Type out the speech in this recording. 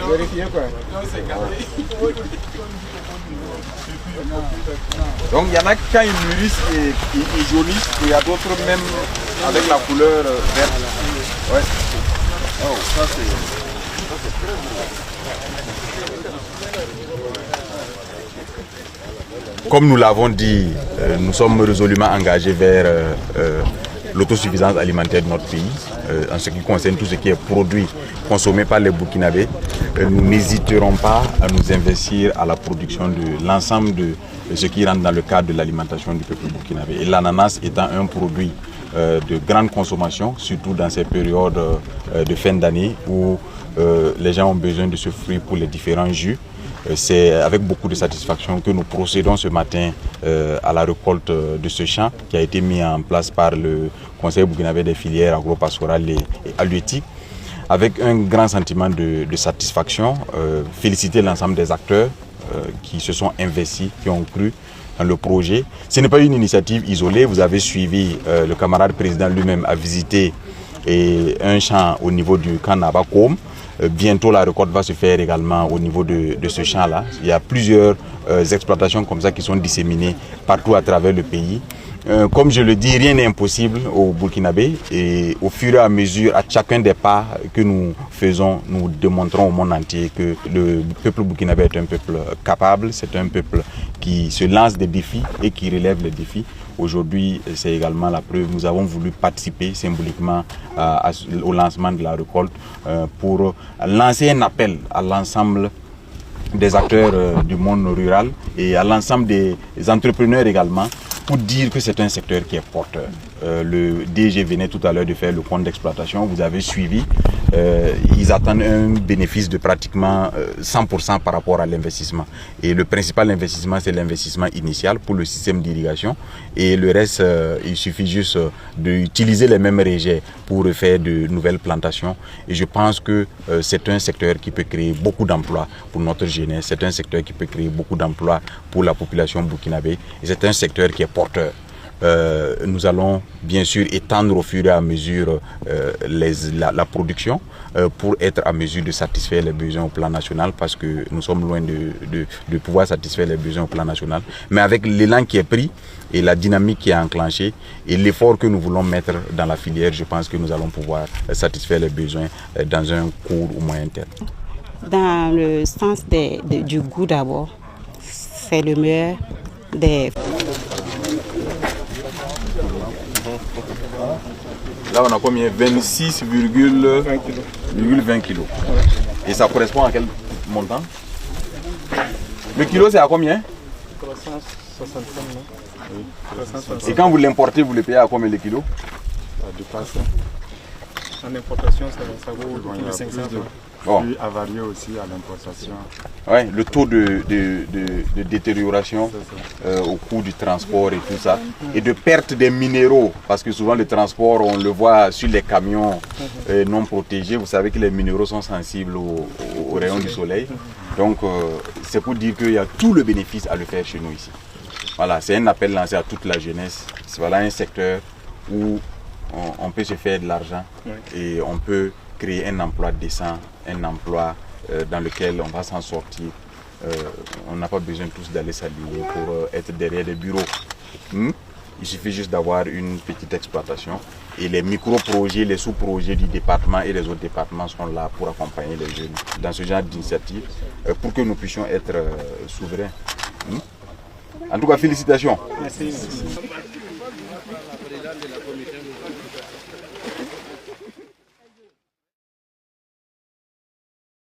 Vérifiez quoi. Donc il y en a qui quand ils mûrissent et ils jaunissent, et il y a d'autres même avec la couleur verte. Ouais. Oh, ça c'est très bon. Comme nous l'avons dit, nous sommes résolument engagés vers l'autosuffisance alimentaire de notre pays. En ce qui concerne tout ce qui est produit consommé par les Burkinabés, nous n'hésiterons pas à nous investir à la production de l'ensemble de ce qui rentre dans le cadre de l'alimentation du peuple burkinabé. Et l'ananas étant un produit de grande consommation, surtout dans ces périodes de fin d'année où les gens ont besoin de ce fruit pour les différents jus. C'est avec beaucoup de satisfaction que nous procédons ce matin à la récolte de ce champ qui a été mis en place par le Conseil burkinabé des filières agro-pastorales et halieutiques. Avec un grand sentiment de satisfaction, féliciter l'ensemble des acteurs qui se sont investis, qui ont cru dans le projet. Ce n'est pas une initiative isolée, vous avez suivi, le camarade président lui-même a visité un champ au niveau du camp Nabakom. Bientôt la récolte va se faire également au niveau de ce champ-là. Il y a plusieurs exploitations comme ça qui sont disséminées partout à travers le pays. Comme je le dis, rien n'est impossible au Burkinabé et au fur et à mesure, à chacun des pas que nous faisons, nous démontrons au monde entier que le peuple burkinabé est un peuple capable, c'est un peuple qui se lance des défis et qui relève les défis. Aujourd'hui, c'est également la preuve, nous avons voulu participer symboliquement au lancement de la récolte pour lancer un appel à l'ensemble des acteurs du monde rural et à l'ensemble des entrepreneurs également, pour dire que c'est un secteur qui est porteur. Le DG venait tout à l'heure de faire le compte d'exploitation, vous avez suivi. Ils attendent un bénéfice de pratiquement 100% par rapport à l'investissement. Et le principal investissement, c'est l'investissement initial pour le système d'irrigation. Et le reste, il suffit juste d'utiliser les mêmes rejets pour faire de nouvelles plantations. Et je pense que c'est un secteur qui peut créer beaucoup d'emplois pour notre jeunesse. C'est un secteur qui peut créer beaucoup d'emplois pour la population burkinabé. Et c'est un secteur qui est porteur. Nous allons bien sûr étendre au fur et à mesure la production pour être à mesure de satisfaire les besoins au plan national, parce que nous sommes loin de pouvoir satisfaire les besoins au plan national. Mais avec l'élan qui est pris et la dynamique qui est enclenchée et l'effort que nous voulons mettre dans la filière, je pense que nous allons pouvoir satisfaire les besoins dans un court ou moyen terme. Dans le sens du goût d'abord, c'est le meilleur des... Là, on a combien? 26,20 kg. Et ça correspond à quel montant? Le kilo, c'est à combien? 365. Et quand vous l'importez, vous le payez à combien le kilo? À 2%. En importation, ça vaut autour de 500 €. Bon. Puis à varier aussi à l'importation. Ouais, le taux de détérioration au cours du transport et tout ça, et de perte des minéraux, parce que souvent le transport, on le voit sur les camions non protégés. Vous savez que les minéraux sont sensibles aux rayons du soleil. Donc c'est pour dire qu'il y a tout le bénéfice à le faire chez nous ici. Voilà, c'est un appel lancé à toute la jeunesse. Voilà un secteur où on peut se faire de l'argent et on peut créer un emploi décent, un emploi dans lequel on va s'en sortir. On n'a pas besoin tous d'aller s'aligner pour être derrière des bureaux. Il suffit juste d'avoir une petite exploitation. Et les micro-projets, les sous-projets du département et les autres départements sont là pour accompagner les jeunes dans ce genre d'initiative pour que nous puissions être souverains. En tout cas, félicitations. Merci.